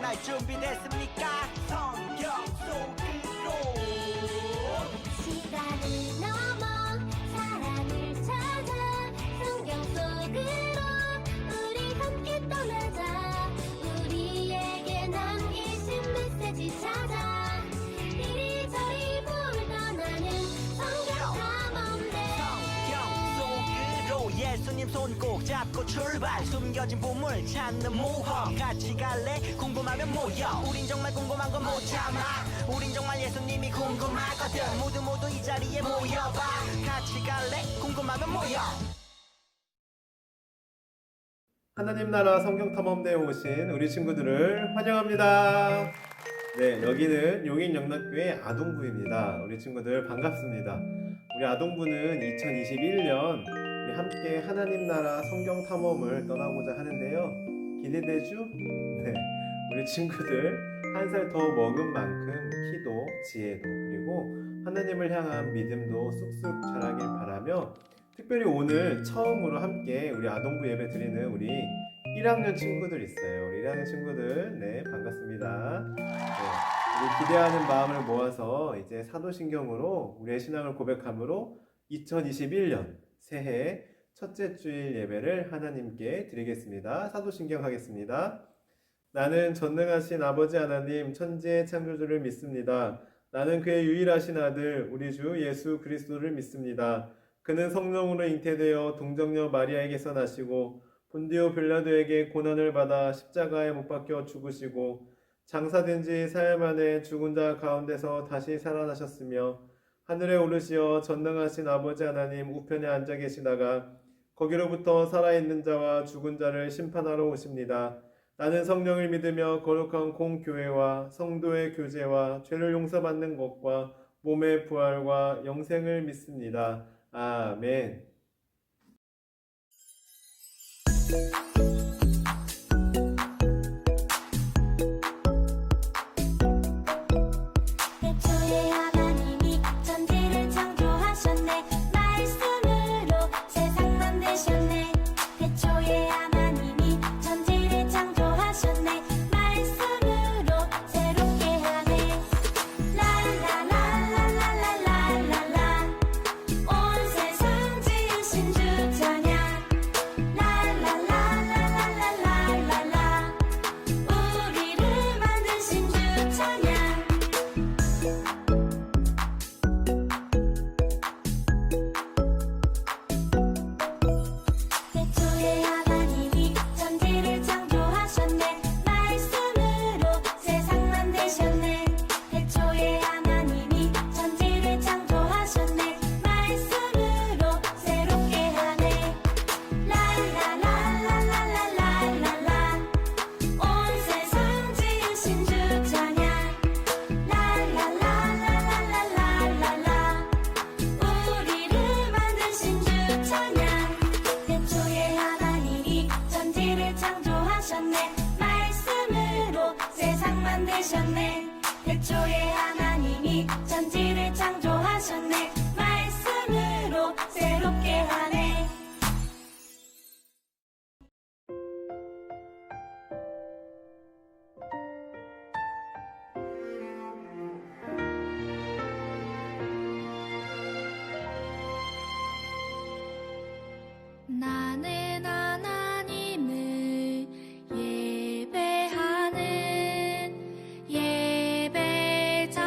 떠날 준비됐습니까? 성경 속으로 시간을 넘어 사랑을 찾아 성경 속으로 우리 함께 떠나자. 우리에게 남기신 메시지 찾아 이리저리 볼 떠나는 성경 탐험대. 성경 속으로 예수님 손 꼭 잡고 출발. 숨겨진 보물 찾는 모험 같이 갈래? 궁금하면 모여. 우린 정말 궁금한 건 못 참아. 우린 정말 예수님이 궁금하거든. 모두 이 자리에 모여봐. 같이 갈래? 궁금하면 모여. 하나님 나라 성경탐험대에 오신 우리 친구들을 환영합니다. 네, 여기는 용인영락교회 아동부입니다. 우리 친구들 반갑습니다. 우리 아동부는 2021년 우리 함께 하나님 나라 성경탐험을 떠나고자 하는데요. 기대되죠? 네, 우리 친구들 한 살 더 먹은 만큼 키도 지혜도 그리고 하나님을 향한 믿음도 쑥쑥 자라길 바라며, 특별히 오늘 처음으로 함께 우리 아동부 예배 드리는 우리 1학년 친구들 있어요. 우리 1학년 친구들, 네, 반갑습니다. 네, 우리 기대하는 마음을 모아서 이제 사도신경으로 우리의 신앙을 고백함으로 2021년 새해 첫째 주일 예배를 하나님께 드리겠습니다. 사도신경 하겠습니다. 나는 전능하신 아버지 하나님 천지의 창조주를 믿습니다. 나는 그의 유일하신 아들 우리 주 예수 그리스도를 믿습니다. 그는 성령으로 잉태되어 동정녀 마리아에게서 나시고 본디오 빌라도에게 고난을 받아 십자가에 못 박혀 죽으시고 장사된 지 사흘 만에 죽은 자 가운데서 다시 살아나셨으며 하늘에 오르시어 전능하신 아버지 하나님 우편에 앉아 계시다가 거기로부터 살아있는 자와 죽은 자를 심판하러 오십니다. 나는 성령을 믿으며 거룩한 공교회와 성도의 교제와 죄를 용서받는 것과 몸의 부활과 영생을 믿습니다. 아멘. 태초에 하나님이 천지를 창조하셨네. 말씀으로 세상 만드셨네. 태초에 하나님이 천지를 창조하셨네. 말씀으로 새롭게 하네. 랄랄랄랄랄랄랄라 온 세상 지으신 주 찬양. 랄랄랄랄랄랄라 우리를 만드신 주 찬양. 태초에 하나님이 천지를 창조하셨네. 말씀으로 세상 만드셨네. 태초에 하나님이 천지를 창조하셨네. 말씀으로 새롭게 하네. 랄랄랄랄랄랄라 온 세상 지으신 주 찬양. 랄랄랄랄랄랄라 우리를 만드신 주 찬양. 태초에 하나님이 천지를 창조하셨네. 말씀으로 세상 만드셨네. 태초에 하나님이 천지를 창조하셨네. 말씀으로 새롭게 하네. 나는 하나님을 예배하는 예배자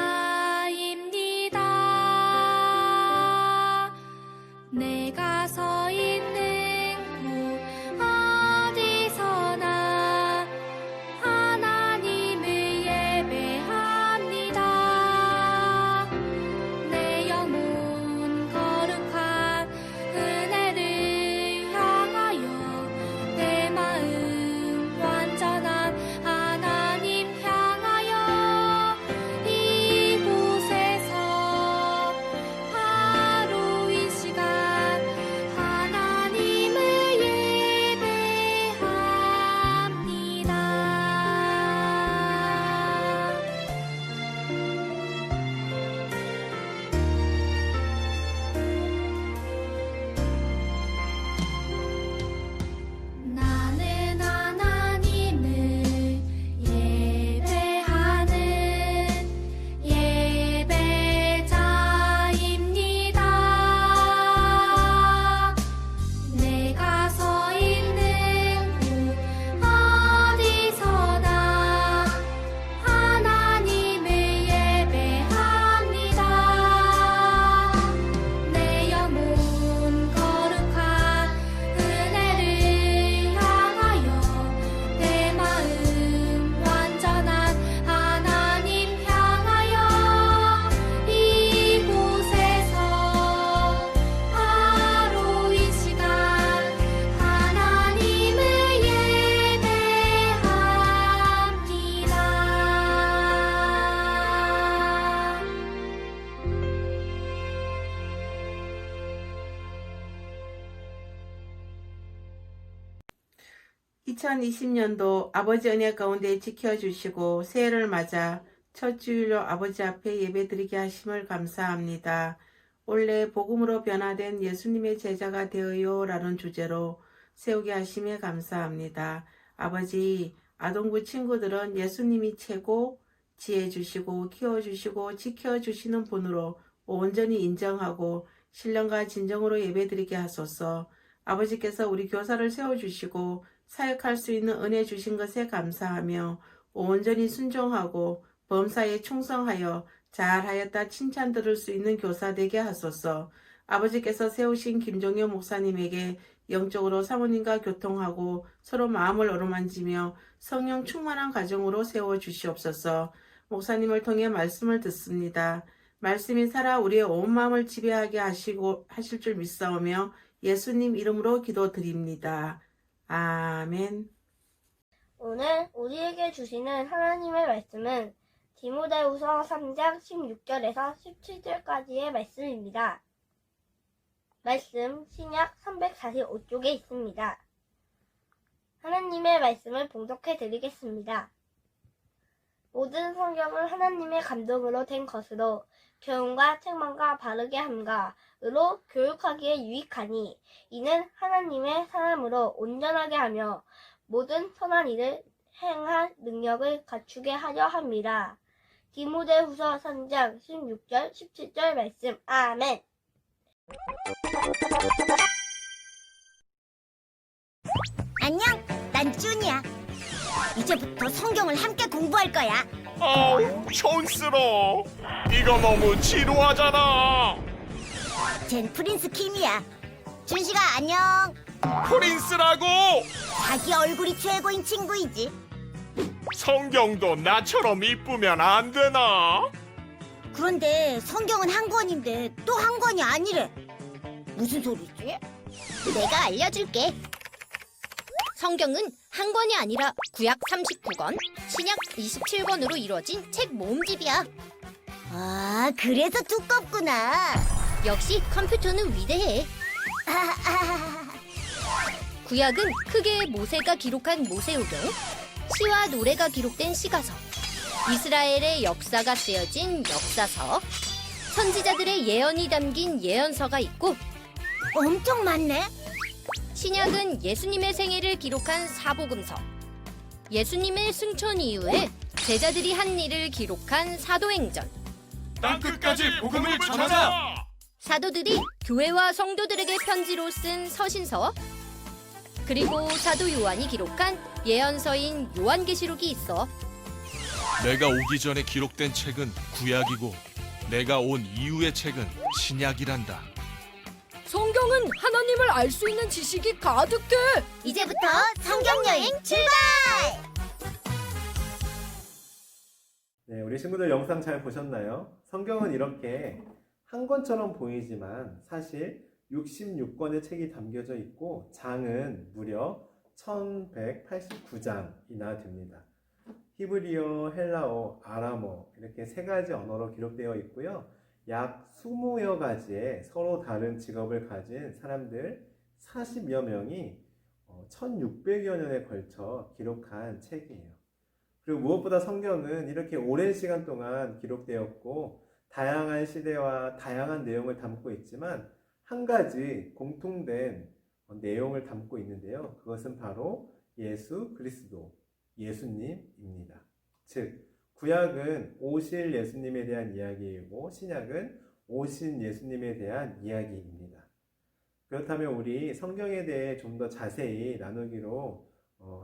2020년도 아버지 은혜 가운데 지켜주시고 새해를 맞아 첫 주일로 아버지 앞에 예배드리게 하심을 감사합니다. 올해 복음으로 변화된 예수님의 제자가 되어요 라는 주제로 세우게 하심에 감사합니다. 아버지, 아동부 친구들은 예수님이 최고 지혜 주시고 키워주시고 지켜주시는 분으로 온전히 인정하고 신령과 진정으로 예배드리게 하소서. 아버지께서 우리 교사를 세워주시고 사역할 수 있는 은혜 주신 것에 감사하며 온전히 순종하고 범사에 충성하여 잘하였다 칭찬 들을 수 있는 교사 되게 하소서. 아버지께서 세우신 김종효 목사님에게 영적으로 사모님과 교통하고 서로 마음을 어루만지며 성령 충만한 가정으로 세워주시옵소서. 목사님을 통해 말씀을 듣습니다. 말씀이 살아 우리의 온 마음을 지배하게 하실 줄 믿사오며 예수님 이름으로 기도드립니다. 아멘. 오늘 우리에게 주시는 하나님의 말씀은 디모데후서 3장 16절에서 17절까지의 말씀입니다. 말씀 신약 345쪽에 있습니다. 하나님의 말씀을 봉독해 드리겠습니다. 모든 성경은 하나님의 감동으로 된 것으로 교훈과 책망과 바르게 함과,으로 교육하기에 유익하니 이는 하나님의 사람으로 온전하게 하며 모든 선한 일을 행할 능력을 갖추게 하려 함이라. 디모데후서 3장 16절 17절 말씀. 아멘. 안녕, 난 쭈니야. 이제부터 성경을 함께 공부할 거야. 아우, 촌스러워. 이거 너무 지루하잖아. 쟨 프린스 킴이야. 준식아, 안녕. 프린스라고. 자기 얼굴이 최고인 친구이지. 성경도 나처럼 이쁘면 안 되나? 그런데 성경은 한 권인데 또 한 권이 아니래. 무슨 소리지? 내가 알려줄게. 성경은 한 권이 아니라 구약 39권, 신약 27권으로 이루어진 책 모음집이야. 아, 그래서 두껍구나. 역시 컴퓨터는 위대해. 구약은 크게 모세가 기록한 모세오경, 시와 노래가 기록된 시가서, 이스라엘의 역사가 쓰여진 역사서, 선지자들의 예언이 담긴 예언서가 있고, 엄청 많네. 신약은 예수님의 생애를 기록한 사복음서, 예수님의 승천 이후에 제자들이 한 일을 기록한 사도행전, 땅끝까지 복음을 전하자. 사도들이 교회와 성도들에게 편지로 쓴 서신서, 그리고 사도 요한이 기록한 예언서인 요한계시록이 있어. 내가 오기 전에 기록된 책은 구약이고 내가 온 이후의 책은 신약이란다. 성경은 하나님을 알 수 있는 지식이 가득해. 이제부터 성경 여행 출발! 네, 우리 친구들 영상 잘 보셨나요? 성경은 이렇게 한 권처럼 보이지만 사실 66권의 책이 담겨져 있고 장은 무려 1189장이나 됩니다. 히브리어, 헬라어, 아람어 이렇게 세 가지 언어로 기록되어 있고요. 약 20여 가지의 서로 다른 직업을 가진 사람들 40여 명이 1600여 년에 걸쳐 기록한 책이에요. 그리고 무엇보다 성경은 이렇게 오랜 시간 동안 기록되었고 다양한 시대와 다양한 내용을 담고 있지만 한 가지 공통된 내용을 담고 있는데요. 그것은 바로 예수 그리스도, 예수님입니다. 즉, 구약은 오실 예수님에 대한 이야기이고 신약은 오신 예수님에 대한 이야기입니다. 그렇다면 우리 성경에 대해 좀 더 자세히 나누기로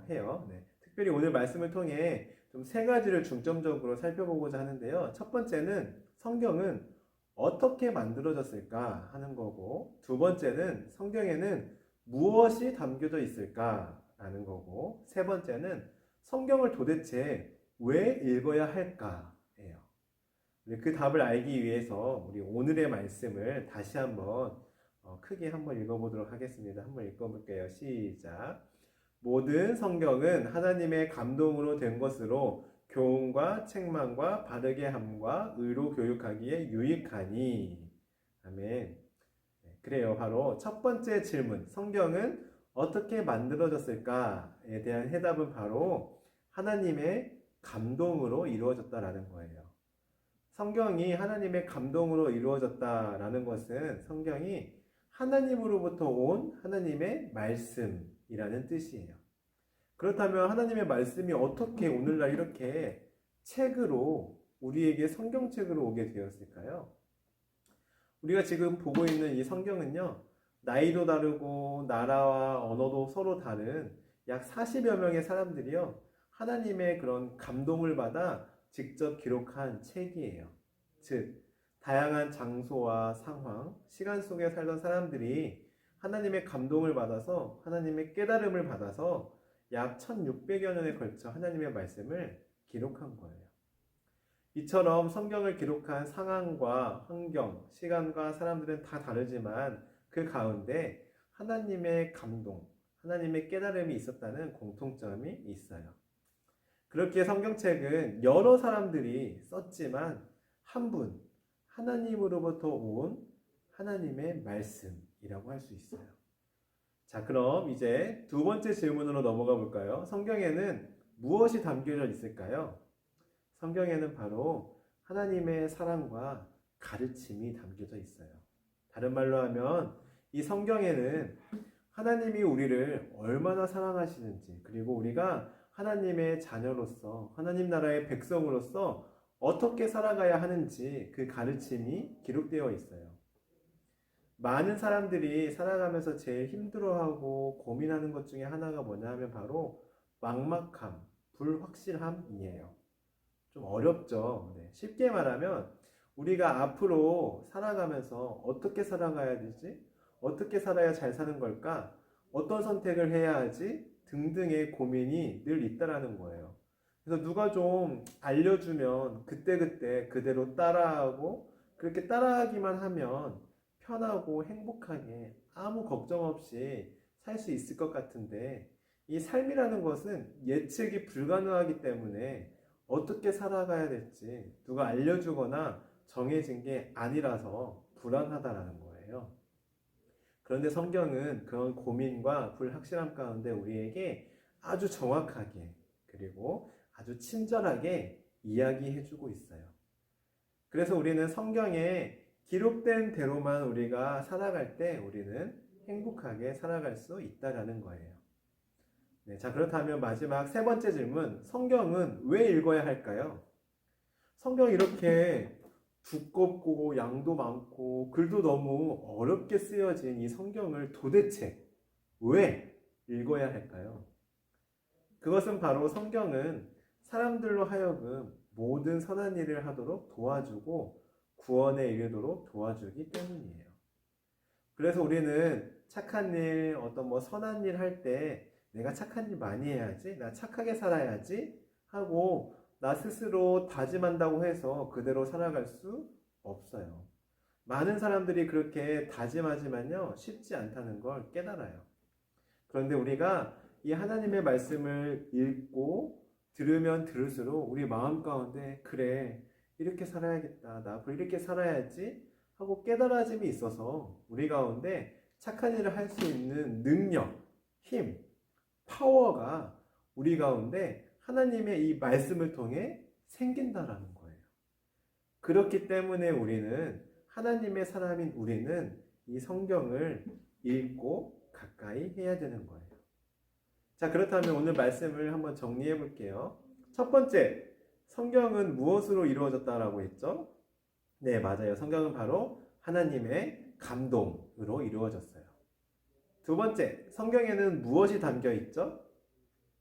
해요. 네. 특별히 오늘 말씀을 통해 좀 세 가지를 중점적으로 살펴보고자 하는데요. 첫 번째는 성경은 어떻게 만들어졌을까 하는 거고, 두 번째는 성경에는 무엇이 담겨져 있을까라는 거고, 세 번째는 성경을 도대체 왜 읽어야 할까예요. 그 답을 알기 위해서 우리 오늘의 말씀을 다시 한번 크게 한번 읽어보도록 하겠습니다. 한번 읽어볼게요. 시작. 모든 성경은 하나님의 감동으로 된 것으로 교훈과 책망과 바르게 함과 의로 교육하기에 유익하니. 아멘. 그래요. 바로 첫 번째 질문. 성경은 어떻게 만들어졌을까에 대한 해답은 바로 하나님의 감동으로 이루어졌다라는 거예요. 성경이 하나님의 감동으로 이루어졌다라는 것은 성경이 하나님으로부터 온 하나님의 말씀이라는 뜻이에요. 그렇다면 하나님의 말씀이 어떻게 오늘날 이렇게 책으로 우리에게 성경책으로 오게 되었을까요? 우리가 지금 보고 있는 이 성경은요, 나이도 다르고 나라와 언어도 서로 다른 약 40여 명의 사람들이요, 하나님의 그런 감동을 받아 직접 기록한 책이에요. 즉, 다양한 장소와 상황, 시간 속에 살던 사람들이 하나님의 감동을 받아서 하나님의 깨달음을 받아서 약 1600여 년에 걸쳐 하나님의 말씀을 기록한 거예요. 이처럼 성경을 기록한 상황과 환경, 시간과 사람들은 다 다르지만 그 가운데 하나님의 감동, 하나님의 깨달음이 있었다는 공통점이 있어요. 그렇게 성경책은 여러 사람들이 썼지만 한 분, 하나님으로부터 온 하나님의 말씀이라고 할 수 있어요. 자, 그럼 이제 두 번째 질문으로 넘어가 볼까요? 성경에는 무엇이 담겨져 있을까요? 성경에는 바로 하나님의 사랑과 가르침이 담겨져 있어요. 다른 말로 하면 이 성경에는 하나님이 우리를 얼마나 사랑하시는지, 그리고 우리가 하나님의 자녀로서, 하나님 나라의 백성으로서 어떻게 살아가야 하는지 그 가르침이 기록되어 있어요. 많은 사람들이 살아가면서 제일 힘들어하고 고민하는 것 중에 하나가 뭐냐 하면 바로 막막함, 불확실함이에요. 좀 어렵죠. 네. 쉽게 말하면 우리가 앞으로 살아가면서 어떻게 살아가야 되지? 어떻게 살아야 잘 사는 걸까? 어떤 선택을 해야 하지? 등등의 고민이 늘 있다라는 거예요. 그래서 누가 좀 알려주면 그때그때 그대로 따라하고, 그렇게 따라하기만 하면 편하고 행복하게 아무 걱정 없이 살 수 있을 것 같은데, 이 삶이라는 것은 예측이 불가능하기 때문에 어떻게 살아가야 될지 누가 알려주거나 정해진 게 아니라서 불안하다라는 거예요. 그런데 성경은 그런 고민과 불확실함 가운데 우리에게 아주 정확하게, 그리고 아주 친절하게 이야기해주고 있어요. 그래서 우리는 성경에 기록된 대로만 우리가 살아갈 때 우리는 행복하게 살아갈 수 있다라는 거예요. 네, 자, 그렇다면 마지막 세 번째 질문, 성경은 왜 읽어야 할까요? 성경이 이렇게 두껍고 양도 많고 글도 너무 어렵게 쓰여진 이 성경을 도대체 왜 읽어야 할까요? 그것은 바로 성경은 사람들로 하여금 모든 선한 일을 하도록 도와주고 구원에 이르도록 도와주기 때문이에요. 그래서 우리는 착한 일, 어떤 선한 일 할 때 내가 착한 일 많이 해야지, 나 착하게 살아야지 하고 나 스스로 다짐한다고 해서 그대로 살아갈 수 없어요. 많은 사람들이 그렇게 다짐하지만요, 쉽지 않다는 걸 깨달아요. 그런데 우리가 이 하나님의 말씀을 읽고 들으면 들을수록 우리 마음 가운데 그래, 이렇게 살아야겠다, 나 앞으로 이렇게 살아야지 하고 깨달아짐이 있어서 우리 가운데 착한 일을 할 수 있는 능력, 힘, 파워가 우리 가운데 하나님의 이 말씀을 통해 생긴다라는 거예요. 그렇기 때문에 우리는, 하나님의 사람인 우리는 이 성경을 읽고 가까이 해야 되는 거예요. 자, 그렇다면 오늘 말씀을 한번 정리해 볼게요. 첫 번째, 성경은 무엇으로 이루어졌다라고 했죠? 네, 맞아요. 성경은 바로 하나님의 감동으로 이루어졌어요. 두 번째, 성경에는 무엇이 담겨 있죠?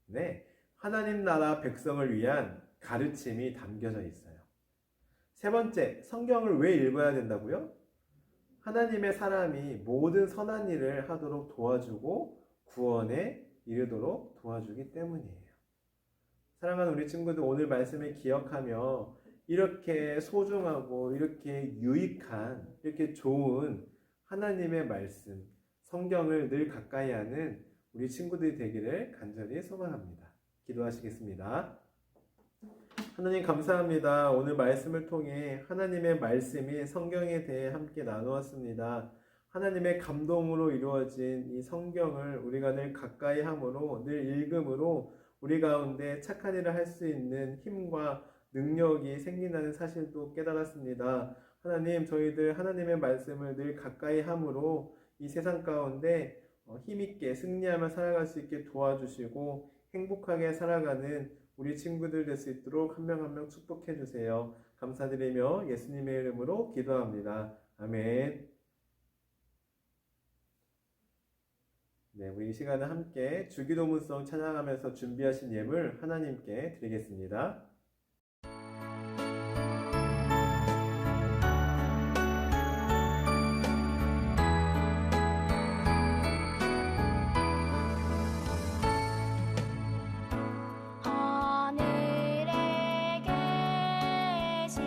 네, 하나님 나라 백성을 위한 가르침이 담겨져 있어요. 세 번째, 성경을 왜 읽어야 된다고요? 하나님의 사람이 모든 선한 일을 하도록 도와주고 구원에 이르도록 도와주기 때문이에요. 사랑하는 우리 친구들, 오늘 말씀을 기억하며 이렇게 소중하고 이렇게 유익한, 이렇게 좋은 하나님의 말씀, 성경을 늘 가까이 하는 우리 친구들이 되기를 간절히 소망합니다. 기도하시겠습니다. 하나님 감사합니다. 오늘 말씀을 통해 하나님의 말씀이 성경에 대해 함께 나누었습니다. 하나님의 감동으로 이루어진 이 성경을 우리가 늘 가까이 함으로, 늘 읽음으로 우리 가운데 착한 일을 할 수 있는 힘과 능력이 생긴다는 사실도 깨달았습니다. 하나님, 저희들 하나님의 말씀을 늘 가까이 함으로 이 세상 가운데 힘있게 승리하며 살아갈 수 있게 도와주시고 행복하게 살아가는 우리 친구들 될 수 있도록 한 명 한 명 축복해 주세요. 감사드리며 예수님의 이름으로 기도합니다. 아멘. 네, 우리 이 시간에 함께 주기도문송 찬양하면서 준비하신 예물 하나님께 드리겠습니다. 하늘에 계신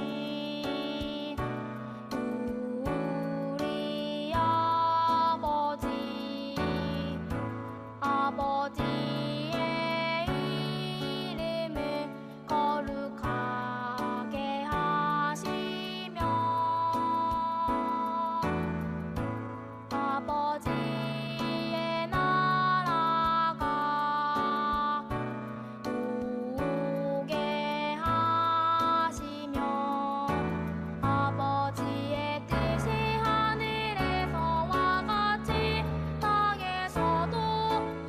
우리 아버지의 이름을 거룩하게 하시며 아버지의 나라가 오게 하시며 아버지의 뜻이 하늘에서와 같이 땅에서도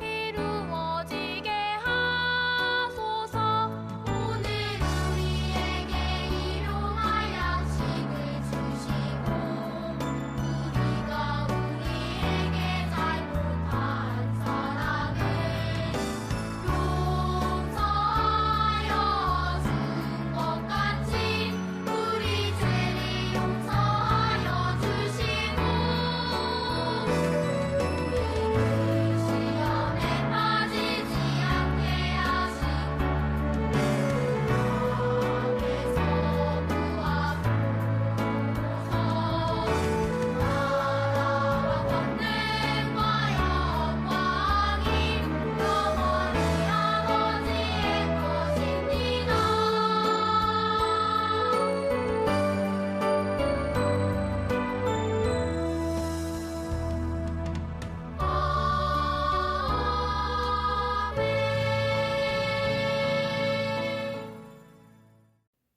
이루어지게 하소서. 오늘 우리에게 일용할 양식을 주시고 우리가 우리에게 잘못한 사람을 용서하여 준 것 같이 우리 죄를 용서하여 주시고 우리를 시험에 빠지지 않게 하시고 악에서 구하소서. 나라와 권능과 영광이 영원히 아버지의 것입니다.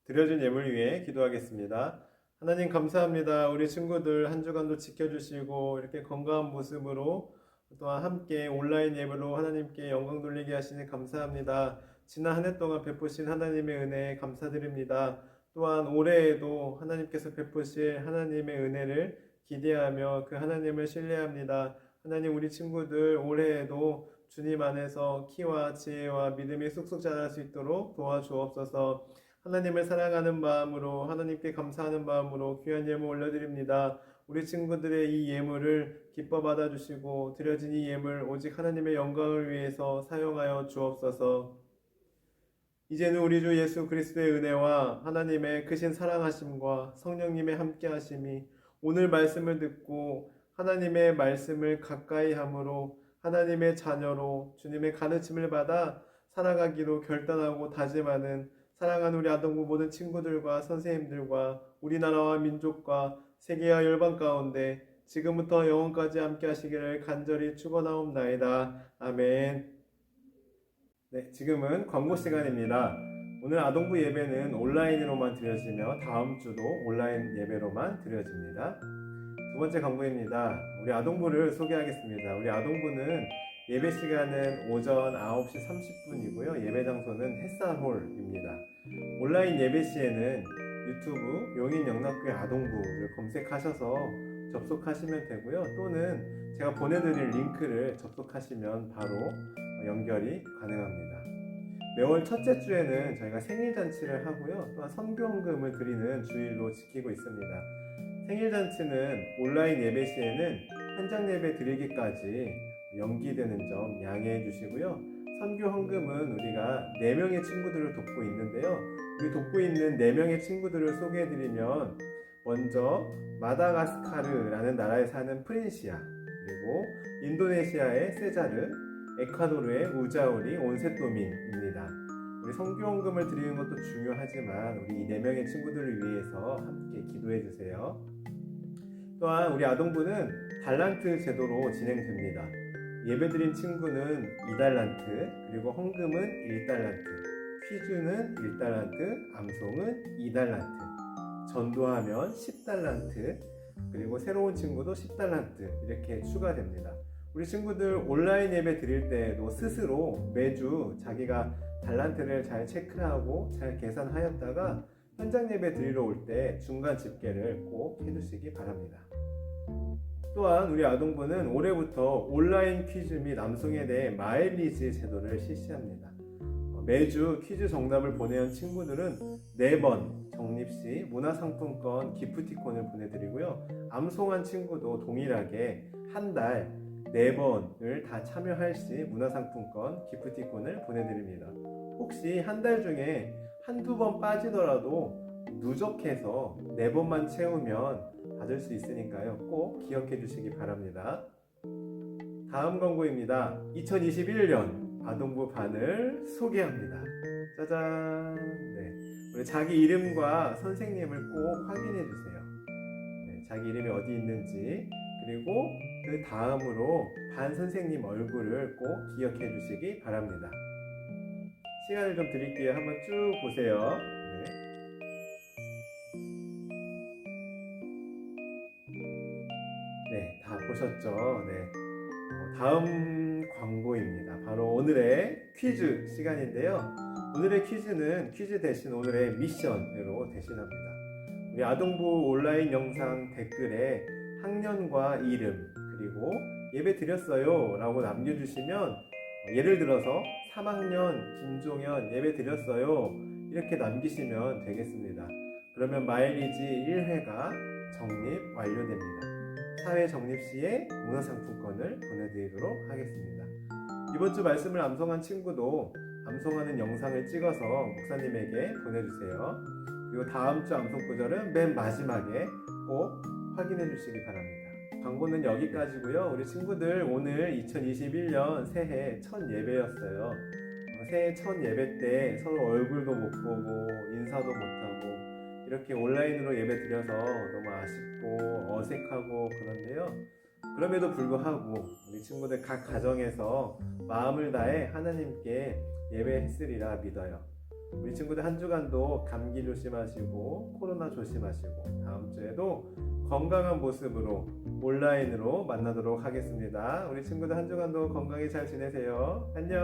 드려진 예물 위해 기도하겠습니다. 하나님 감사합니다. 우리 친구들 한 주간도 지켜주시고 이렇게 건강한 모습으로 또한 함께 온라인 예배로 하나님께 영광 돌리게 하시니 감사합니다. 지난 한 해 동안 베푸신 하나님의 은혜에 감사드립니다. 또한 올해에도 하나님께서 베푸실 하나님의 은혜를 기대하며 그 하나님을 신뢰합니다. 하나님, 우리 친구들 올해에도 주님 안에서 키와 지혜와 믿음이 쑥쑥 자랄 수 있도록 도와주옵소서. 하나님을 사랑하는 마음으로, 하나님께 감사하는 마음으로 귀한 예물 올려드립니다. 우리 친구들의 이 예물을 기뻐 받아주시고 드려진 이 예물 오직 하나님의 영광을 위해서 사용하여 주옵소서. 이제는 우리 주 예수 그리스도의 은혜와 하나님의 크신 사랑하심과 성령님의 함께하심이 오늘 말씀을 듣고 하나님의 말씀을 가까이 함으로 하나님의 자녀로 주님의 가르침을 받아 살아가기로 결단하고 다짐하는 사랑하는 우리 아동부 모든 친구들과 선생님들과 우리나라와 민족과 세계와 열방 가운데 지금부터 영원까지 함께 하시기를 간절히 축원하옵나이다. 아멘. 네, 지금은 광고 시간입니다. 오늘 아동부 예배는 온라인으로만 드려지며 다음 주도 온라인 예배로만 드려집니다. 두 번째 광고입니다. 우리 아동부를 소개하겠습니다. 우리 아동부는 예배 시간은 오전 9시 30분이고요. 예배 장소는 햇살홀입니다. 온라인 예배 시에는 유튜브 용인영락교회 아동부를 검색하셔서 접속하시면 되고요. 또는 제가 보내드릴 링크를 접속하시면 바로 연결이 가능합니다. 매월 첫째 주에는 저희가 생일잔치를 하고요. 또한 선교헌금을 드리는 주일로 지키고 있습니다. 생일잔치는 온라인 예배 시에는 현장 예배 드리기까지 연기되는 점 양해해 주시고요. 선교 헌금은 우리가 4명의 친구들을 돕고 있는데요. 우리 돕고 있는 4명의 친구들을 소개해 드리면 먼저 마다가스카르라는 나라에 사는 프린시아, 그리고 인도네시아의 세자르, 에콰도르의 우자우리 온세토민입니다. 우리 선교 헌금을 드리는 것도 중요하지만 우리 이 4명의 친구들을 위해서 함께 기도해 주세요. 또한 우리 아동부는 달란트 제도로 진행됩니다. 예배드린 친구는 2달란트, 그리고 헌금은 1달란트, 퀴즈는 1달란트, 암송은 2달란트, 전도하면 10달란트, 그리고 새로운 친구도 10달란트 이렇게 추가됩니다. 우리 친구들 온라인 예배 드릴 때에도 스스로 매주 자기가 달란트를 잘 체크하고 잘 계산하였다가 현장 예배 드리러 올 때 중간 집계를 꼭 해주시기 바랍니다. 또한 우리 아동부는 올해부터 온라인 퀴즈 및 암송에 대해 마일리지 제도를 실시합니다. 매주 퀴즈 정답을 보내온 친구들은 4번 적립시 문화상품권 기프티콘을 보내드리고요. 암송한 친구도 동일하게 한 달 4번을 다 참여할 시 문화상품권 기프티콘을 보내드립니다. 혹시 한 달 중에 한두 번 빠지더라도 누적해서 4번만 채우면 받을 수 있으니까요. 꼭 기억해 주시기 바랍니다. 다음 광고입니다. 2021년 아동부 반을 소개합니다. 짜잔! 네, 우리 자기 이름과 선생님을 꼭 확인해 주세요. 네, 자기 이름이 어디 있는지, 그리고 그 다음으로 반 선생님 얼굴을 꼭 기억해 주시기 바랍니다. 시간을 좀 드릴게요. 한번 쭉 보세요. 네, 다 보셨죠? 네. 다음 광고입니다. 바로 오늘의 퀴즈 시간인데요. 오늘의 퀴즈는 퀴즈 대신 오늘의 미션으로 대신합니다. 우리 아동부 온라인 영상 댓글에 학년과 이름, 그리고 예배 드렸어요 라고 남겨주시면, 예를 들어서 3학년 김종현 예배 드렸어요 이렇게 남기시면 되겠습니다. 그러면 마일리지 1회가 적립 완료됩니다. 4회 적립 시에 문화상품권을 보내드리도록 하겠습니다. 이번 주 말씀을 암송한 친구도 암송하는 영상을 찍어서 목사님에게 보내주세요. 그리고 다음 주 암송 구절은 맨 마지막에 꼭 확인해 주시기 바랍니다. 광고는 여기까지고요. 우리 친구들 오늘 2021년 새해 첫 예배였어요. 새해 첫 예배 때 서로 얼굴도 못 보고 인사도 못하고 이렇게 온라인으로 예배 드려서 너무 아쉽고 어색하고 그런데요. 그럼에도 불구하고 우리 친구들 각 가정에서 마음을 다해 하나님께 예배했으리라 믿어요. 우리 친구들 한 주간도 감기 조심하시고 코로나 조심하시고 다음 주에도 건강한 모습으로 온라인으로 만나도록 하겠습니다. 우리 친구들 한 주간도 건강히 잘 지내세요. 안녕.